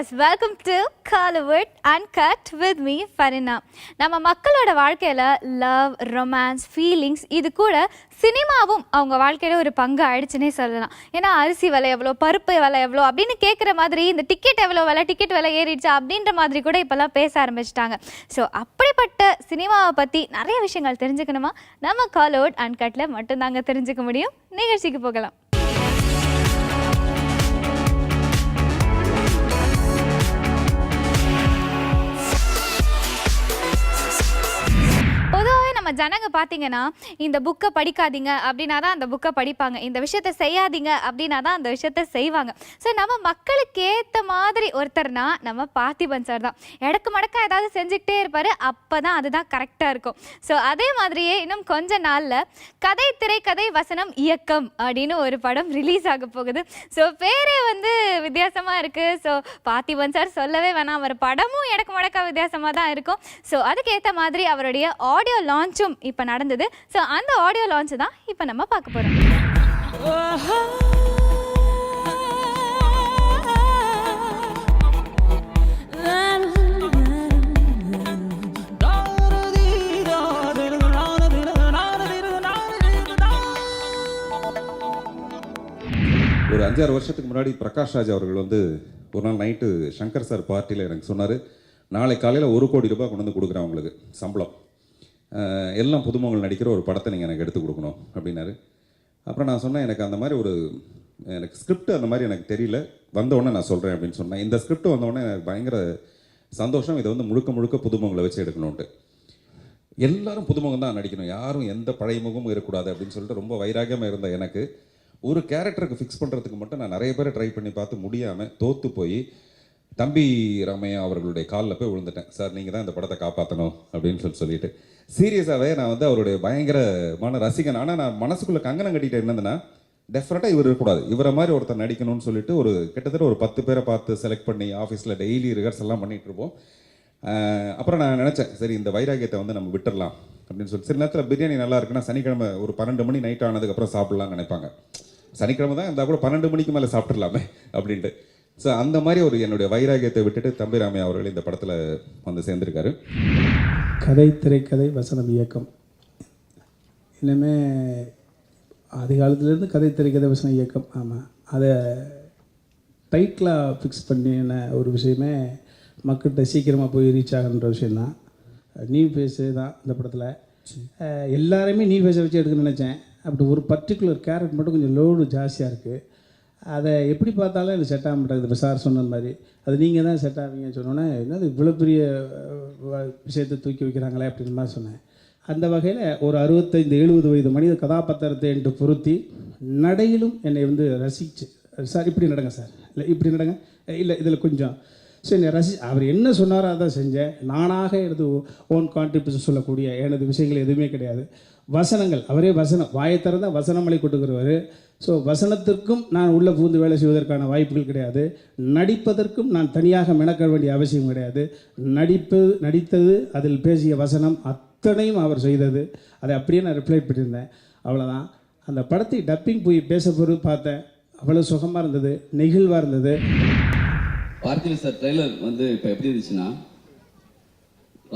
Yes welcome to Kollywood uncut with me Farina. நம்ம மக்களோட வாழ்க்கையில் லவ், ரொமான்ஸ், ஃபீலிங்ஸ் இது கூட சினிமாவும் அவங்க வாழ்க்கையில் ஒரு பங்கு ஆயிடுச்சுன்னே சொல்லலாம். ஏன்னா அரிசி விலை எவ்வளோ, பருப்பு விலை எவ்வளோ அப்படின்னு கேட்குற மாதிரி இந்த டிக்கெட் எவ்வளோ விலை, டிக்கெட் விலை ஏறிடுச்சா அப்படின்ற மாதிரி கூட இப்போல்லாம் பேச ஆரம்பிச்சிட்டாங்க. ஸோ அப்படிப்பட்ட சினிமாவை பற்றி நிறைய விஷயங்கள் தெரிஞ்சுக்கணுமா? நம்ம காலிவுட் அன்கட்டில் மட்டும்தாங்க தெரிஞ்சுக்க முடியும். நிகழ்ச்சிக்கு போகலாம். நம்ம ஜனங்க பார்த்தீங்கன்னா இந்த புக்கை படிக்காதீங்க அப்படின்னா தான் அந்த புக்கை படிப்பாங்க, இந்த விஷயத்த செய்யாதீங்க அப்படின்னா தான் அந்த விஷயத்த செய்வாங்க. ஸோ நம்ம மக்களுக்கு ஏற்ற மாதிரி ஒருத்தர்னா நம்ம பார்த்திபன் சார் தான். இடக்கு மடக்கா ஏதாவது செஞ்சுக்கிட்டே இருப்பார், அப்போ தான் அதுதான் கரெக்டாக இருக்கும். ஸோ அதே மாதிரியே இன்னும் கொஞ்ச நாளில் கதை, திரைக்கதை, வசனம், இயக்கம் அப்படின்னு ஒரு படம் ரிலீஸ் ஆக போகுது. ஸோ பேரே வந்து வித்தியாசமாக இருக்குது. ஸோ பார்த்திபன் சார் சொல்லவே வேணாம், அவர் படமும் இடக்கு மடக்கா வித்தியாசமாக தான் இருக்கும். ஸோ அதுக்கேற்ற மாதிரி அவருடைய ஆடியோ லான்ச்சும் இப்போ நடந்தது. ஸோ அந்த ஆடியோ லான்ச் தான் இப்போ நம்ம பார்க்க போகிறோம். ஒரு 5-6 வருஷத்துக்கு முன்னாடி பிரகாஷ் ராஜ் அவர்கள் வந்து ஒரு நாள் நைட்டு சங்கர் சார் பார்ட்டியில் எனக்கு சொன்னார், நாளை காலையில் 1 கோடி ரூபாய் கொண்டு வந்து கொடுக்குறேன் அவங்களுக்கு சம்பளம், எல்லாம் புதுமுகங்கள் நடிக்கிற ஒரு படத்தை நீங்கள் எனக்கு எடுத்து கொடுக்கணும் அப்படின்னாரு. அப்புறம் நான் சொன்னேன், எனக்கு அந்த மாதிரி எனக்கு ஸ்கிரிப்ட் அந்த மாதிரி எனக்கு தெரியல, வந்தவுடனே நான் சொல்கிறேன் அப்படின்னு சொன்னேன். இந்த ஸ்கிரிப்ட் வந்தவுடனே எனக்கு பயங்கர சந்தோஷம், இதை வந்து முழுக்க முழுக்க புதுமுகங்களை வச்சு எடுக்கணுன்ட்டு. எல்லாரும் புதுமுகம் தான் நடிக்கணும், யாரும் எந்த பழைய முகமும் இருக்கக்கூடாது அப்படின்னு சொல்லிட்டு ரொம்ப வைராகியமாக இருந்த எனக்கு ஒரு கேரக்டருக்கு ஃபிக்ஸ் பண்ணுறதுக்கு மட்டும் நான் நிறைய பேரை ட்ரை பண்ணி பார்த்து முடியாமல் தோற்று போய் தம்பி ராமையா அவர்களுடைய காலில் போய் விழுந்துட்டேன். சார் நீங்கள் தான் இந்த படத்தை காப்பாற்றணும் அப்படின்னு சொல்லிட்டு சீரியஸாகவே நான் வந்து அவருடைய பயங்கரமான ரசிகன். ஆனால் நான் மனசுக்குள்ளே கங்கணம் கட்டிட்டு என்னதுன்னா, டெஃபினட்டாக இவர் இருக்கக்கூடாது, இவரை மாதிரி ஒருத்தர் நடிக்கணும்னு சொல்லிட்டு கிட்டத்தட்ட ஒரு 10 பேரை பார்த்து செலக்ட் பண்ணி ஆஃபீஸில் டெய்லி ரிஹர்சல் எல்லாம் பண்ணிகிட்டு இருப்போம். அப்புறம் நான் நினச்சேன், சரி இந்த வைராகியத்தை வந்து நம்ம விட்டுடலாம் அப்படின்னு சொல்லிட்டு. சில நேரத்தில் பிரியாணி நல்லா இருக்குன்னா சனிக்கிழமை ஒரு 12 மணி நைட் ஆனதுக்கப்புறம் சாப்பிட்லான்னு நினைப்பாங்க. சனிக்கிழமை தான் இருந்தால் கூட 12 மணிக்கு மேலே சாப்பிட்றலாமே அப்படின்ட்டு. ஸோ அந்த மாதிரி என்னுடைய வைராகியத்தை விட்டுட்டு தம்பி ராமையா அவர்கள் இந்த படத்தில் வந்து சேர்ந்துருக்காரு. கதை, திரைக்கதை, வசனம், இயக்கம். இன்னுமே ஆதி காலத்துலேருந்து கதை, திரைக்கதை, வசனம், இயக்கம். ஆமாம், அதை டைட்டிலாக ஃபிக்ஸ் பண்ணின ஒரு விஷயமே மக்கள்கிட்ட சீக்கிரமாக போய் ரீச் ஆகின்ற விஷயந்தான். நியூ ஃபேஸு தான் இந்த படத்தில். எல்லாருமே நியூ ஃபேஸை வச்சு எடுக்கணும்னு நினச்சேன். அப்படி ஒரு பர்டிகுலர் கேரக்டர் மட்டும் கொஞ்சம் லோடு ஜாஸ்தியாக இருக்குது. அதை எப்படி பார்த்தாலும் எனக்கு செட் ஆக மாட்டேங்குது. இப்போ சார் சொன்ன மாதிரி அது நீங்கள் தான் செட் ஆவீங்கன்னு சொன்னோன்னே, என்னது இவ்வளோ பெரிய விஷயத்தை தூக்கி வைக்கிறாங்களே அப்படின்னு மாதிரி சொன்னேன். அந்த வகையில் ஒரு 65-70 வயது மனித கதாபாத்திரத்தை என்று பொருத்தி நடையிலும் என்னை வந்து ரசிச்சு, சார் இப்படி நடங்க, சார் இல்லை இப்படி நடங்க, இல்லை இதில் கொஞ்சம் ஸோ என்னை அவர் என்ன சொன்னாரோ அதான் செஞ்சேன். நானாக எனது ஓன் கான்ட்ரிபியூஷன் சொல்லக்கூடிய எனது விஷயங்கள் எதுவுமே கிடையாது. வசனங்கள் அவரே வசனம் வாயை திறந்தால் வசனமலை கொட்டுக்கிறவர். ஸோ வசனத்திற்கும் நான் உள்ளே பூந்து வேலை செய்வதற்கான வாய்ப்புகள் கிடையாது. நடிப்பதற்கும் நான் தனியாக மெனக்க வேண்டிய அவசியம் கிடையாது. நடித்தது அதில் பேசிய வசனம் அத்தனையும் அவர் செய்தது. அதை அப்படியே நான் ரிப்ளை பண்ணியிருந்தேன், அவ்வளோதான். அந்த படத்தை டப்பிங் போய் பேச பொருள் பார்த்தேன், அவ்வளோ சுகமாக இருந்தது, நெகிழ்வாக இருந்தது. பார்த்திபன் சார் ட்ரெய்லர் வந்து இப்போ எப்படி இருந்துச்சுன்னா,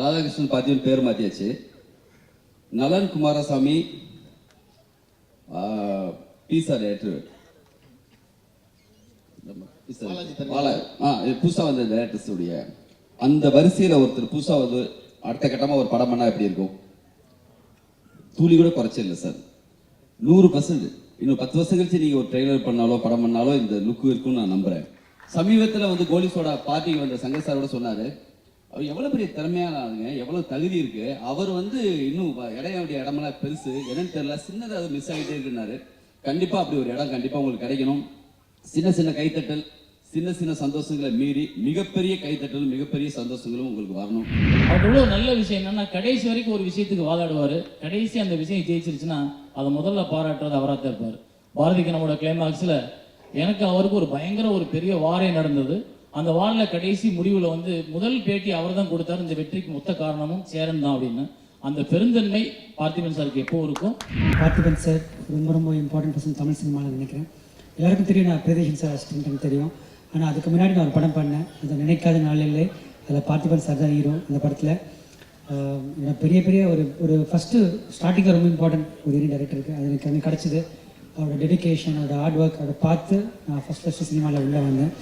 ராதாகிருஷ்ணன் பார்த்திபன் பேர் மாற்றியாச்சு. நலன் குமாரசாமி பீஸா டேரக்டர், புதுசாக வந்த டேரக்டர்ஸுடைய அந்த வரிசையில் ஒருத்தர் புதுசாக வந்து அடுத்த கட்டமாக ஒரு படம் பண்ணால் எப்படி இருக்கும்? துளி கூட குறைச்சிடல சார், 100%. இன்னும் 10 வருஷம் கழிச்சு நீங்கள் ஒரு ட்ரெய்லர் பண்ணாலோ படம் பண்ணாலோ இந்த லுக்கு இருக்குன்னு நான் நம்புகிறேன். சமீபத்தில் வந்து கோலிஸோட பார்ட்டிக்கு வந்த சங்கர் சாரோட சொன்னார், அவர் எவ்வளோ பெரிய திறமையான ஆளுங்க, எவ்வளோ தகுதி இருக்குது, அவர் வந்து இன்னும் இடைய வேண்டிய இடமெல்லாம் பெருசு, என்னன்னு தெரியல, சின்னதாக அது மிஸ் ஆகிட்டே இருக்குன்னாரு. கண்டிப்பாக அப்படி ஒரு இடம் கண்டிப்பாக உங்களுக்கு கிடைக்கணும். சின்ன சின்ன கைத்தட்டல், சின்ன சின்ன சந்தோஷங்களை மீறி மிகப்பெரிய கைத்தட்டலும் மிகப்பெரிய சந்தோஷங்களும் உங்களுக்கு வரணும். அவர் எவ்வளோ நல்ல விஷயம் என்னன்னா, கடைசி வரைக்கும் ஒரு விஷயத்துக்கு வாதாடுவார். கடைசி அந்த விஷயம் ஜெயிச்சிருச்சுன்னா அதை முதல்ல பாராட்டுறது அவராக தான் இருப்பார். பாரதி கண்ணனோட கிளைமாக்ஸில் எனக்கு அவருக்கு ஒரு பயங்கர ஒரு பெரிய வாரே நடந்தது. அந்த வாரில் கடைசி முடிவில் வந்து முதல் பேட்டி அவர் தான் கொடுத்தாரு, இந்த வெற்றிக்கு மொத்த காரணமும் சேரன் தான் அப்படின்னு. அந்த பெருந்தன்மை பார்த்திபன் சாருக்கு எப்போ இருக்கும்? பார்த்திபன் சார் ரொம்ப ரொம்ப இம்பார்ட்டன்ட் பர்சன் தமிழ் சினிமாவில் நினைக்கிறேன். எல்லாருக்கும் தெரியும், நான் பிரதேஷன் சார் அசிஸ்டன்ட்னு தெரியும். ஆனால் அதுக்கு முன்னாடி நான் ஒரு படம் பண்ணேன், அதை நினைக்காத நாளிலே. அதில் பார்த்திபன் சார் தான் ஹீரோ அந்த படத்தில். எனக்கு பெரிய பெரிய ஒரு ஃபஸ்ட்டு ஸ்டார்டிங்கில் ரொம்ப இம்பார்ட்டன்ட் ஒரு டைரக்டருக்கு அது எனக்கு கிடச்சிது. அவரோட டெடிகேஷன், அவரோட ஹார்ட் ஒர்க், அதை பார்த்து நான் ஃபஸ்ட்டு சினிமாவில் உள்ளே வந்தேன்.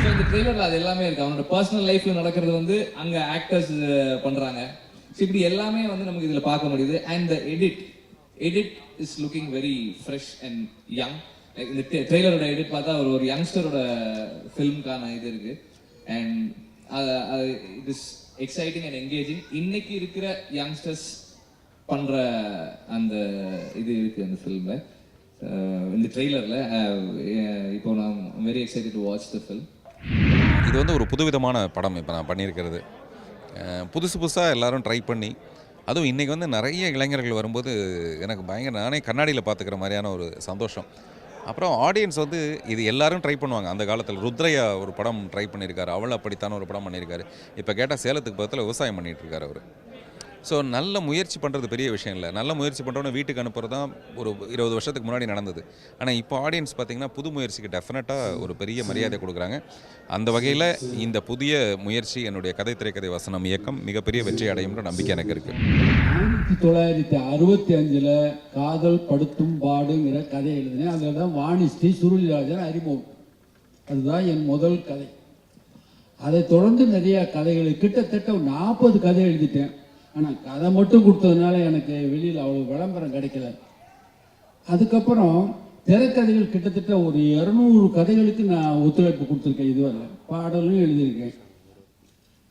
ஸோ இந்த ட்ரெய்லரில் அது எல்லாமே இருக்குது. அவனோட பர்சனல் லைஃப்பில் நடக்கிறது வந்து அங்கே ஆக்டர்ஸ் பண்ணுறாங்க. ஸோ இப்படி எல்லாமே வந்து நமக்கு இதில் பார்க்க முடியுது. And the edit is looking very fresh and young. Like இந்த ட்ரெய்லரோட எடிட் பார்த்தா ஒரு யங்ஸ்டரோட ஃபிலிம்கான இது இருக்குது. And it is exciting and engaging. இன்னைக்கு இருக்கிற யங்ஸ்டர்ஸ் பண்ணுற அந்த இது இருக்குது அந்த ஃபிலிமில், இந்த ட்ரெய்லரில். இப்போ நான் very excited to watch the film. இது வந்து ஒரு புதுவிதமான படம் இப்போ நான் பண்ணியிருக்கிறது. புதுசாக எல்லாரும் ட்ரை பண்ணி, அதுவும் இன்றைக்கி வந்து நிறைய இளைஞர்கள் வரும்போது எனக்கு பயங்கர, நானே கண்ணாடியில் பார்த்துக்கிற மாதிரியான ஒரு சந்தோஷம். அப்புறம் ஆடியன்ஸ் வந்து இது எல்லாரும் ட்ரை பண்ணுவாங்க. அந்த காலத்தில் ருத்ரையா ஒரு படம் ட்ரை பண்ணியிருக்காரு, அவள் அப்படித்தான ஒரு படம் பண்ணியிருக்காரு. இப்போ கேட்டால் சேலத்துக்கு பக்கத்தில் விவசாயம் பண்ணிகிட்டு இருக்காரு அவர். ஸோ நல்ல முயற்சி பண்ணுறது பெரிய விஷயம் இல்லை. நல்ல முயற்சி பண்ணுறோன்னு வீட்டுக்கு அனுப்புறது தான் ஒரு 20 வருஷத்துக்கு முன்னாடி நடந்தது. ஆனால் இப்போ ஆடியன்ஸ் பார்த்திங்கன்னா புது முயற்சிக்கு டெஃபினட்டாக ஒரு பெரிய மரியாதை கொடுக்குறாங்க. அந்த வகையில் இந்த புதிய முயற்சி என்னுடைய கதை திரைக்கதை வசனம் இயக்கம் மிகப்பெரிய வெற்றி அடையும்ன்ற நம்பிக்கை எனக்கு இருக்குது. 1965 காதல் படுத்தும் பாடுங்கிற கதை எழுதினேன். அதில் தான் வாணிஸ்ரீ சுருளிராஜன் அறிமுகம். அதுதான் என் முதல் கதை. அதை தொடர்ந்து நிறைய கதைகள், கிட்டத்தட்ட 40 கதை எழுதிட்டேன். ஆனால் கதை மட்டும் கொடுத்ததுனால எனக்கு வெளியில் அவ்வளோ விளம்பரம் கிடைக்கல. அதுக்கப்புறம் திரைக்கதைகள் கிட்டத்தட்ட ஒரு 200 கதைகளுக்கு நான் ஒத்துழைப்பு கொடுத்துருக்கேன். இதுவரை பாடலும் எழுதியிருக்கேன்.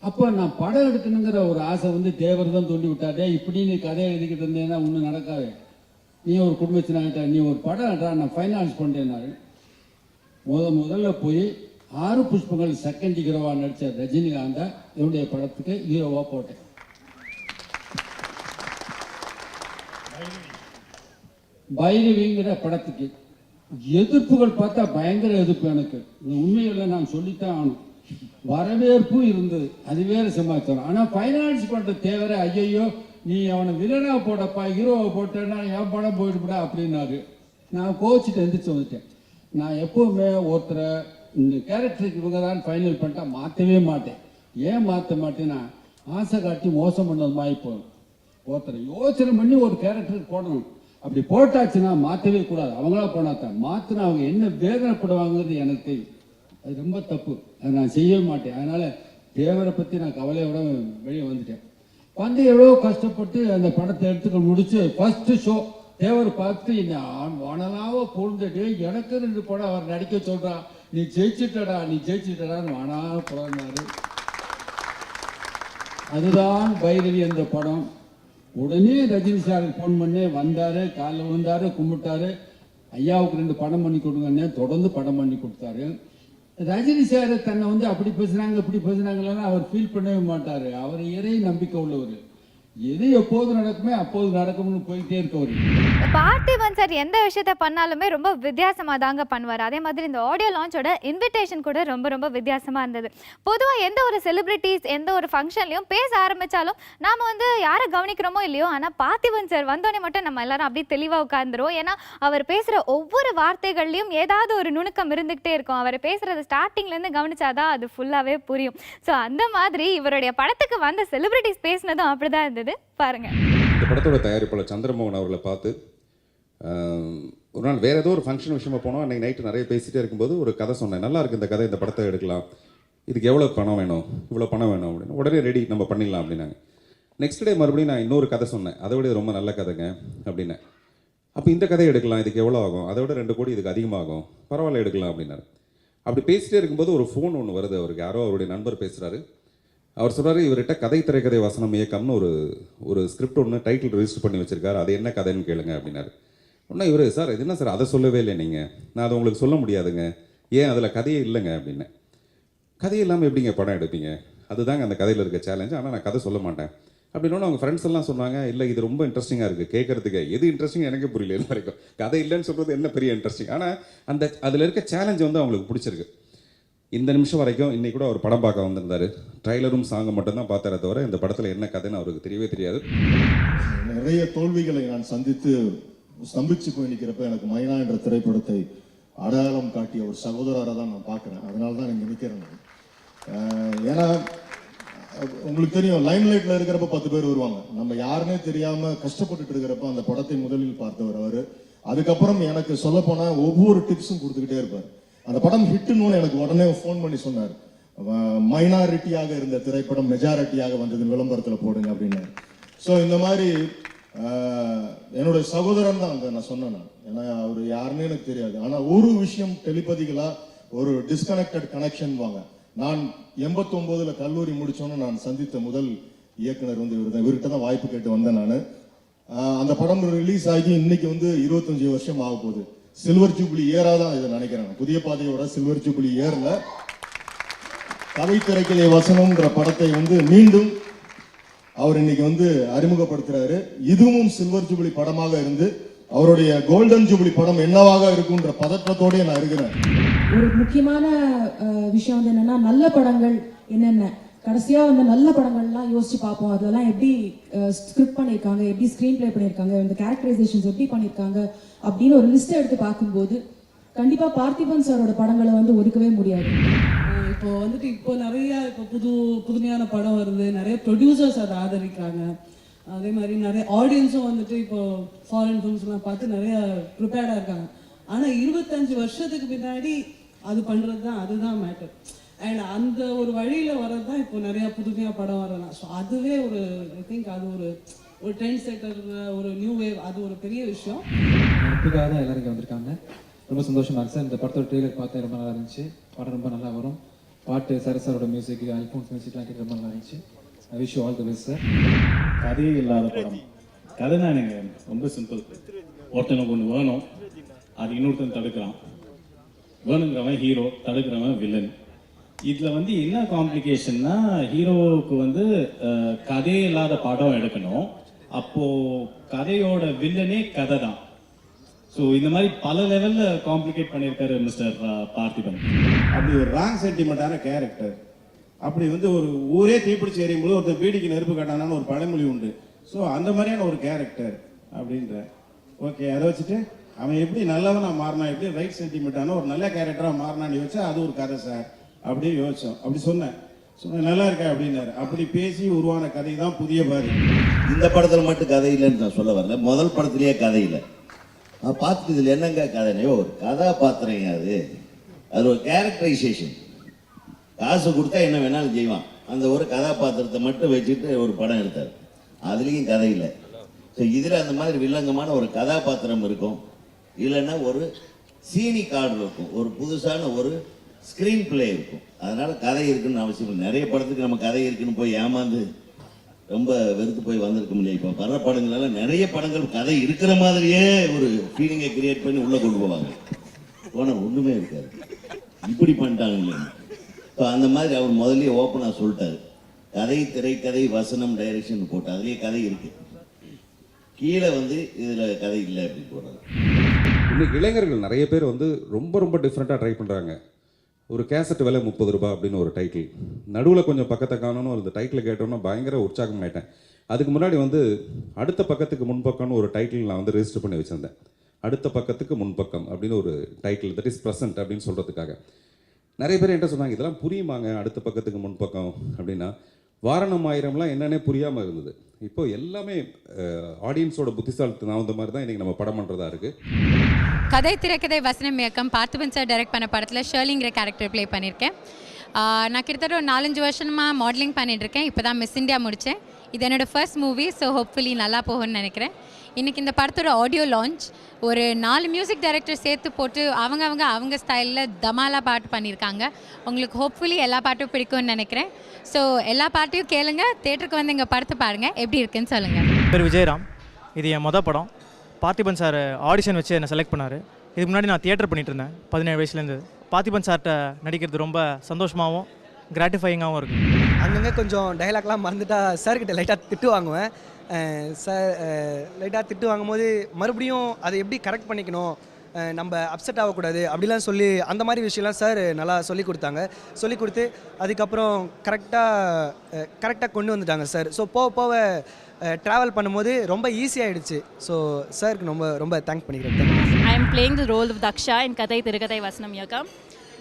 அப்போ நான் படம் எடுக்கணுங்கிற ஒரு ஆசை வந்து தேவர் தான் தோண்டி விட்டாட்டே. இப்படி நீ கதை எழுதிக்கிட்டு இருந்தேன்னா ஒன்றும் நடக்காது, நீ ஒரு குடும்பத்தினாகிட்ட நீ ஒரு படம் எடுறா, நான் ஃபைனான்ஸ் பண்ணுறேன்னாரு. முதல்ல போய் 6 புஷ்பங்கள் செகண்ட் ஹீரோவாக நடித்த ரஜினிகாந்தை என்னுடைய படத்துக்கு ஹீரோவாக போட்டேன். பைரவிங்கிற படத்துக்கு எதிர்ப்புகள் பார்த்தா பயங்கர எதிர்ப்பு. எனக்கு உண்மையில் நான் சொல்லித்தான் ஆகணும். வரவேற்பு இருந்தது, அது வேறு சமாச்சாரம். ஆனால் ஃபைனான்ஸ் பண்ணுற தேவை, ஐயோ நீ அவனை வில்லனாக போடப்பா, ஹீரோவை போட்டேன்னா என் படம் போயிடுப்படா அப்படின்னாரு. நான் கோச்சிட்டு எந்திரிச்சு வந்துட்டேன். நான் எப்போவுமே ஒருத்தரை இந்த கேரக்டருக்கு இவங்க தான் ஃபைனல் பண்ணிட்டா மாற்றவே மாட்டேன். ஏன் மாற்ற மாட்டேன்னா ஆசை காட்டி மோசம் பண்ணது மாதிரி போகும். ஒருத்தரை யோசனை பண்ணி ஒரு கேரக்டருக்கு போடணும். அப்படி போட்டாச்சுன்னா மாற்றவே கூடாது. அவங்களா போனாத்தான் மாற்றினா அவங்க என்ன வேதனைப்படுவாங்கிறது எனக்கு தெரியும். அது ரொம்ப தப்பு, அதை நான் செய்யவே மாட்டேன். அதனால் தேவரை பற்றி நான் கவலையோட வெளியே வந்துட்டேன். வந்து எவ்வளோ கஷ்டப்பட்டு அந்த படத்தை எடுத்துக்க முடிச்சு ஃபஸ்ட்டு ஷோ தேவர் பார்த்து என்ன வானலாவோ பொழுந்துட்டு எனக்கு 2 படம் அவர் நடிக்க சொல்கிறான், நீ ஜெயிச்சிட்டடான்னு வானா புலனாரு. அதுதான் பைரவி அந்த படம். உடனே ரஜினி சாருக்கு ஃபோன் பண்ணி வந்தார், காலில் விழுந்தார், கும்பிட்டாரு. ஐயாவுக்கு 2 படம் பண்ணி கொடுங்கன்னு தொடர்ந்து படம் பண்ணி கொடுத்தாரு. ரஜினி சார் தன்னை வந்து அப்படி பேசுனாங்க இப்படி பேசுனாங்கன்னு அவர் ஃபீல் பண்ணவே மாட்டார். அவர் இறை நம்பிக்கை உள்ளவர். எது எப்போது நடக்குமே அப்போது நடக்கும்னு போயிட்டே இருக்கவர். பார்த்திபன் சார் எந்த விஷயத்த பண்ணாலுமே ரொம்ப வித்தியாசமாக தாங்க பண்ணுவார். அதே மாதிரி இந்த ஆடியோ லான்ச்சோட இன்விடேஷன் கூட ரொம்ப ரொம்ப வித்தியாசமாக இருந்தது. பொதுவாக எந்த ஒரு செலிபிரிட்டிஸ் எந்த ஒரு ஃபங்க்ஷன்லையும் பேச ஆரம்பித்தாலும் நாம் வந்து யாரை கவனிக்கிறோமோ இல்லையோ, ஆனால் பார்த்திபன் சார் வந்தோடனே மட்டும் நம்ம எல்லாரும் அப்படியே தெளிவாக உட்காந்துருவோம். ஏன்னா அவர் பேசுகிற ஒவ்வொரு வார்த்தைகள்லையும் ஏதாவது ஒரு நுணுக்கம் இருந்துக்கிட்டே இருக்கும். அவர் பேசுகிறது ஸ்டார்டிங்லேருந்து கவனிச்சாதான் அது ஃபுல்லாகவே புரியும். ஸோ அந்த மாதிரி இவருடைய படத்துக்கு வந்த செலிபிரிட்டிஸ் பேசினதும் அப்படி தான் இருந்தது. பாருங்க, இந்த படத்தோட தயாரிப்பாளர் சந்திரமோகன் அவர்களை பார்த்து ஒரு நாள் வேறு ஏதோ ஒரு ஃபங்க்ஷன் விஷயமா போனோம். அன்றைக்கி நைட்டு நிறைய பேசிகிட்டே இருக்கும்போது ஒரு கதை சொன்னேன், நல்லா இருக்குது இந்த கதை, இந்த படத்தை எடுக்கலாம், இதுக்கு எவ்வளோ பணம் வேணும், இவ்வளோ பணம் வேணும் அப்படின்னு. உடனே ரெடி, நம்ம பண்ணிடலாம் அப்படின்னாங்க. நெக்ஸ்ட் டே மறுபடியும் நான் இன்னொரு கதை சொன்னேன், அதை விட ரொம்ப நல்ல கதைங்க அப்படின்னேன். அப்போ இந்த கதையை எடுக்கலாம், இதுக்கு எவ்வளோ ஆகும், அதை விட 2 கோடி இதுக்கு அதிகமாகும், பரவாயில்ல எடுக்கலாம் அப்படின்னாரு. அப்படி பேசிகிட்டே இருக்கும்போது ஒரு ஃபோன் ஒன்று வருது அவருக்கு. யாரோ அவருடைய நண்பர் பேசுகிறாரு. அவர் சொல்கிறாரு, இவர்கிட்ட கதை திரைக்கதை வசனம் இயக்கம்னு ஒரு ஸ்கிரிப்ட் ஒன்று டைட்டில் ரெஜிஸ்டர் பண்ணி வச்சுருக்காரு, அது என்ன கதைன்னு கேளுங்க அப்படின்னாரு. உடனே இவர், சார் இது என்ன சார், அதை சொல்லவே இல்லை நீங்கள், நான் அதை உங்களுக்கு சொல்ல முடியாதுங்க, ஏன் அதில் கதையே இல்லைங்க அப்படின்னேன். கதை இல்லாமல் எப்படிங்க படம் எடுப்பீங்க, அதுதாங்க அந்த கதையில் இருக்க சேலஞ்சு, ஆனால் நான் கதை சொல்ல மாட்டேன் அப்படின்னு. அவங்க ஃப்ரெண்ட்ஸ் எல்லாம் சொன்னாங்க, இல்லை இது ரொம்ப இன்ட்ரெஸ்டிங்காக இருக்குது கேட்குறதுக்கு. எது இன்ட்ரெஸ்டிங் எனக்கே புரியல இது வரைக்கும். கதை இல்லைன்னு சொல்கிறது என்ன பெரிய இன்ட்ரெஸ்டிங், ஆனால் அதில் இருக்க சேலஞ்சு வந்து அவங்களுக்கு பிடிச்சிருக்கு. இந்த நிமிஷம் வரைக்கும் இன்றைக்கி கூட அவர் படம் பார்க்க வந்திருந்தார். ட்ரைலரும் சாங்கை மட்டும்தான் பார்த்தாரே தவிர இந்த படத்தில் என்ன கதைன்னு அவருக்கு தெரியவே தெரியாது. நிறைய தோல்விகளை நான் சந்தித்து ஸ்தம்பிச்சு போய் நிற்கிறப்ப எனக்கு மைனா என்ற திரைப்படத்தை அடையாளம் காட்டிய ஒரு சகோதரரை தான் நான் பார்க்குறேன். அதனால தான் இங்கே நிற்கிறேன் நான். ஏன்னா உங்களுக்கு தெரியும், லைம்லைட்டில் இருக்கிறப்ப 10 பேர் வருவாங்க. நம்ம யாருன்னே தெரியாமல் கஷ்டப்பட்டுட்டு இருக்கிறப்ப அந்த படத்தை முதலில் பார்த்தவர் அவர். அதுக்கப்புறம் எனக்கு சொல்லப்போனால் ஒவ்வொரு டிப்ஸும் கொடுத்துக்கிட்டே இருப்பார். அந்த படம் ஹிட்டுன்னு எனக்கு உடனே ஃபோன் பண்ணி சொன்னார், மைனாரிட்டியாக இருந்த திரைப்படம் மெஜாரிட்டியாக வந்தது, விளம்பரத்தில் போடுங்க அப்படின்னாரு. ஸோ இந்த மாதிரி என்னுடைய சகோதரன் தான் அங்கே நான் சொன்னேன். ஏன்னா அவர் யாருன்னு எனக்கு தெரியாது. ஆனால் ஒரு விஷயம் டெலிபதிகளாக ஒரு டிஸ்கனெக்டட் கனெக்ஷன் வாங்க. நான் 89 கல்லூரி முடிச்சோன்னு நான் சந்தித்த முதல் இயக்குனர் வந்து இவர் தான். இவர்கிட்ட தான் வாய்ப்பு கேட்டு வந்தேன் நான். அந்த படம் ரிலீஸ் ஆகி இன்னைக்கு வந்து 25 வருஷம் ஆக போகுது. சில்வர் ஜூப்ளி இயரா தான் இதை நினைக்கிறேன். புதிய பாதையோட சில்வர் ஜூப்ளி இயர்ல கதை திரைக்கதை வசனம்ன்ற படத்தை வந்து மீண்டும் அவர் இன்னைக்கு வந்து அறிமுகப்படுத்துறாரு. இதுவும் சில்வர் ஜூப்ளி படமாக இருந்து அவருடைய கோல்டன் ஜூப்ளி படம் என்னவாக இருக்குன்ற பதற்றத்தோடய நான் இருக்கிறேன். ஒரு முக்கியமான விஷயம் வந்து என்னன்னா, நல்ல படங்கள் என்னென்ன கடைசியா வந்து நல்ல படங்கள்லாம் யோசிச்சு பார்ப்போம். அதெல்லாம் எப்படி ஸ்கிரிப்ட் பண்ணியிருக்காங்க, எப்படி ஸ்க்ரீன் பிளே பண்ணியிருக்காங்க, இந்த கேரக்டரைசேஷன்ஸ் எப்படி பண்ணியிருக்காங்க அப்படின்னு ஒரு லிஸ்ட் எடுத்து பார்க்கும்போது கண்டிப்பா பார்த்திபன் சாரோட படங்களை வந்து ஒதுக்கவே முடியாது. இப்போ வந்துட்டு இப்போ நிறைய இப்போ புதுமையான படம் வருது, நிறைய ப்ரொடியூசர்ஸ் அதை ஆதரிக்கிறாங்க. அதே மாதிரி நிறைய ஆடியன்ஸும் வந்துட்டு இப்போ ஃபாரின் ஃபிலிம்ஸ்லாம் பார்த்து நிறைய ப்ரிப்பேர்டாக இருக்காங்க. ஆனால் 25 வருஷத்துக்கு பின்னாடி அது பண்ணுறது தான், அதுதான் மேட்டர். அண்ட் அந்த ஒரு வழியில் வர்றது தான் இப்போ நிறையா புதுமையாக படம் வரலாம். ஸோ அதுவே ஒரு ஐ திங்க் அது ஒரு ட்ரெண்ட் செட்டர், ஒரு நியூ வேவ், அது ஒரு பெரிய விஷயம். நட்புக்காக தான் எல்லாரும் இங்கே வந்திருக்காங்க. ரொம்ப சந்தோஷமாக இருக்கு சார். இந்த படத்தோட ட்ரெய்லர் பார்த்தா ரொம்ப நல்லா இருந்துச்சு. படம் ரொம்ப நல்லா வரும். பாட்டு சரசாரோட மியூசிக், அல்ஃபோன்ஸ் மியூசிக்லாம் கேட்டு ரொம்ப நல்லா இருந்துச்சு. I wish you all the best sir. கதையே இல்லாத படம். கதைனா எனக்கு ரொம்ப சிம்பிள். ஒருத்தனுக்கு ஒன்று வேணும், அது இன்னொருத்தன் தடுக்கிறான். வேணுங்கிறவன் ஹீரோ, தடுக்கிறவன் வில்லன். இதில் வந்து என்ன காம்ப்ளிகேஷன்னா, ஹீரோவுக்கு வந்து கதையே இல்லாத படம் எடுக்கணும். அப்போது கதையோட வில்லனே கதை தான். ஸோ இந்த மாதிரி பல லெவலில் காம்ப்ளிகேட் பண்ணியிருக்காரு மிஸ்டர் பார்த்திபன். அப்படி ஒரு ராங் சென்டிமெண்ட்டான கேரக்டர். அப்படி வந்து ஒரு ஊரே தீப்பிடிச்சு எறியும்போது ஒருத்தர் பீடிக்கு நெருப்பு கட்டானான்னு ஒரு பழமொழி உண்டு. ஸோ அந்த மாதிரியான ஒரு கேரக்டர் அப்படின்ற ஓகே. அதை வச்சுட்டு அவன் எப்படி நல்லவனாக மாறினா, எப்படி ரைட் சென்டிமெண்ட்டான ஒரு நல்ல கேரக்டராக மாறினான்னு யோசிச்சா அது ஒரு கதை சார் அப்படின்னு யோசித்தோம். அப்படி சொன்னேன் நல்லா இருக்கா அப்படின்னாரு. அப்படி பேசி உருவான கதை தான் புதிய பாதை. இந்த படத்தில் மட்டும் கதை இல்லைன்னு நான் சொல்ல வரல, முதல் படத்துலேயே கதை இல்லை. பார்த்துட்டு இதில் என்னங்க கதைனே, ஒரு கதாபாத்திரங்க அது ஒரு கேரக்டரைசேஷன். காசு கொடுத்தா என்ன வேணாலும் செய்வான். அந்த ஒரு கதாபாத்திரத்தை மட்டும் வச்சுட்டு ஒரு படம் எடுத்தார். அதுலேயும் கதை இல்லை. ஸோ இதில் அந்த மாதிரி வில்லங்கமான ஒரு கதாபாத்திரம் இருக்கும், இல்லைன்னா ஒரு சீனி கார்டு இருக்கும், ஒரு புதுசான ஒரு ஸ்க்ரீன் பிளே இருக்கும். அதனால் கதை இருக்குன்னு அவசியம் இல்லை. நிறைய படத்துக்கு நம்ம கதை இருக்குன்னு போய் ஏமாந்து ரொம்ப வெறுத்து போய் வந்திருக்க முடியாது. இப்போ வர்ற படங்களெல்லாம் நிறைய படங்கள் கதை இருக்கிற மாதிரியே ஒரு ஃபீலிங்கை கிரியேட் பண்ணி உள்ளே கொண்டு போவாங்க. போனால் ஒன்றுமே இருக்காது, இப்படி பண்ணிட்டாங்க. ஸோ அந்த மாதிரி அவர் முதல்லயே ஓப்பனாக சொல்லிட்டாரு, கதை திரைக்கதை வசனம் டைரக்ஷன் போட்டு அதுலேயே கதை இருக்குது, கீழே வந்து இதில் கதை இல்லை அப்படின்னு போடுறாங்க. இன்னைக்கு இளைஞர்கள் நிறைய பேர் வந்து ரொம்ப ரொம்ப டிஃப்ரெண்ட்டாக ட்ரை பண்ணுறாங்க. ஒரு கேசட் விலை 30 ரூபாய் அப்படின்னு ஒரு டைட்டில், நடுவில் கொஞ்சம் பக்கத்தை காணணும். அந்த டைட்டில் கேட்டோன்னா பயங்கர உற்சாகம் ஆகிட்டேன். அதுக்கு முன்னாடி வந்து அடுத்த பக்கத்துக்கு முன்பக்கம்னு ஒரு டைட்டில் நான் வந்து ரெஜிஸ்டர் பண்ணி வச்சுருந்தேன். அடுத்த பக்கத்துக்கு முன்பக்கம் அப்படின்னு ஒரு டைட்டில், தட் இஸ் ப்ரெசன்ட் அப்படின்னு சொல்கிறதுக்காக. நிறைய பேர் என்கிட்ட சொன்னாங்க, இதெல்லாம் புரியுமாங்க அடுத்த பக்கத்துக்கு முன்பக்கம் அப்படின்னா. வாரணம் ஆயிரம்லாம் என்னன்னே புரியாமல் இருந்தது. இப்போ எல்லாமே ஆடியன்ஸோட புத்திசாலித்தனம் தகுந்த மாதிரி தான் இன்றைக்கி நம்ம படம் பண்ணுறதா இருக்குது. கதை திரைக்கதை வசனம் இயக்கம் பார்த்திபன் சார் டைரக்ட் பண்ண படத்தில் ஷர்லிங்கிற கேரக்டர் ப்ளே பண்ணியிருக்கேன். நான் கிட்டத்தட்ட ஒரு 4-5 வருஷமாக மாடலிங் பண்ணிகிட்ருக்கேன். இப்போ தான் மிஸ் இந்தியா முடித்தேன். இது என்னோடய ஃபர்ஸ்ட் மூவி. ஸோ ஹோப்ஃபுல்லி நல்லா போகும்னு நினைக்கிறேன். இன்றைக்கி இந்த படத்தோட ஆடியோ லான்ச். ஒரு 4 மியூசிக் டைரக்டர் சேர்த்து போட்டு அவங்க ஸ்டைலில் தமாலாக பாட்டு பண்ணியிருக்காங்க. உங்களுக்கு ஹோப்ஃபுல்லி எல்லா பாட்டும் பிடிக்கும்னு நினைக்கிறேன். ஸோ எல்லா பாட்டையும் கேளுங்க, தேட்டருக்கு வந்து எங்கள் படத்தை பாருங்கள், எப்படி இருக்குன்னு சொல்லுங்கள். பேர் விஜயராம். இது என் மொதல் படம். பார்த்திபன் சார் ஆடிஷன் வச்சு என்னை செலக்ட் பண்ணார். இதுக்கு முன்னாடி நான் தியேட்டர் பண்ணிகிட்டு இருந்தேன் 17 வயசுலேருந்து. பார்த்திபன் சார்கிட்ட நடிக்கிறது ரொம்ப சந்தோஷமாகவும் கிராட்டிஃபையிங்காகவும் இருக்குது. அங்கங்கே கொஞ்சம் டைலாக்லாம் மறந்துட்டா சார்கிட்ட லைட்டாக திட்டு வாங்குவேன். சார் லைட்டாக திட்டு வாங்கும்போது மறுபடியும் அதை எப்படி கரெக்ட் பண்ணிக்கணும் நம்ம அப்செட் ஆகக்கூடாது அப்படிலாம் சொல்லி அந்த மாதிரி விஷயம்லாம் சார் நல்லா சொல்லி கொடுத்தாங்க. சொல்லி கொடுத்து அதுக்கப்புறம் கரெக்டாக கொண்டு வந்துட்டாங்க சார். ஸோ போக போக ட்ராவல் பண்ணும்போது ரொம்ப ஈஸியாகிடுச்சு. ஸோ சாருக்கு ரொம்ப தேங்க் பண்ணிக்கிறேன். I am playing the role of Daksha in Kadai Tirukadai Vasanam Yakam.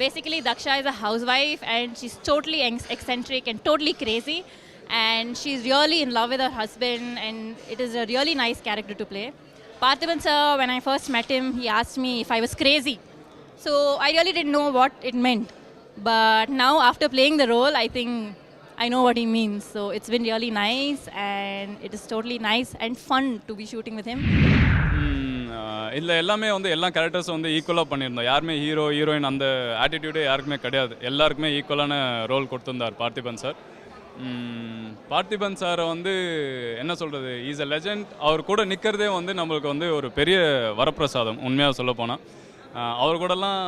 Basically, Daksha is a housewife and she's totally eccentric and totally crazy. And she's really in love with her husband, and it is a really nice character to play. Parthiban sir, when I first met him, he asked me if I was crazy. So I really didn't know what it meant. But now, after playing the role, I think I know what he means. So it's been really nice, and it is totally nice and fun to be shooting with him. இதில் எல்லாமே வந்து எல்லா கேரக்டர்ஸும் வந்து ஈக்குவலாக பண்ணியிருந்தோம். யாருமே hero heroine அந்த ஆட்டிடியூடே யாருக்குமே கிடையாது. எல்லாருக்குமே ஈக்குவலான ரோல் கொடுத்துருந்தார் பார்த்திபன் சார். பார்த்திபன் சாரை வந்து என்ன சொல்கிறது, இஸ் அ லெஜண்ட். அவர் கூட நிற்கிறதே வந்து நம்மளுக்கு வந்து ஒரு பெரிய வரப்பிரசாதம் உண்மையாக சொல்ல போனால். அவர் கூடலாம்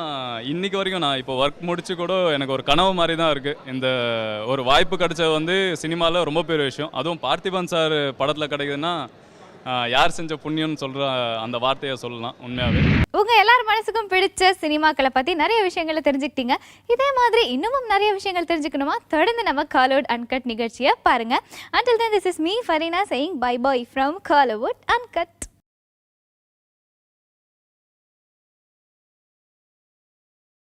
இன்றைக்கி வரைக்கும் நான் இப்போ ஒர்க் முடிச்சு கூட எனக்கு ஒரு கனவு மாதிரி தான் இருக்குது. இந்த ஒரு வாய்ப்பு கிடைச்சது வந்து சினிமாவில் ரொம்ப பெரிய விஷயம். அதுவும் பார்த்திபன் சார் படத்தில் கிடைக்குதுன்னா யார் செஞ்ச புண்ணியம்னு சொல்கிற அந்த வார்த்தையை சொல்லலாம் உண்மையாகவே. உங்கள் எல்லார் மனசுக்கும் பிடிச்ச சினிமாக்களை பற்றி நிறைய விஷயங்களை தெரிஞ்சுக்கிட்டீங்க. இதே மாதிரி இன்னமும் நிறைய விஷயங்கள் தெரிஞ்சுக்கணுமா? தொடர்ந்து நம்ம காலிவுட் அன்கட் நிகழ்ச்சியை பாருங்கள். Until then, this is me, Farina, saying bye-bye from Collywood Uncut.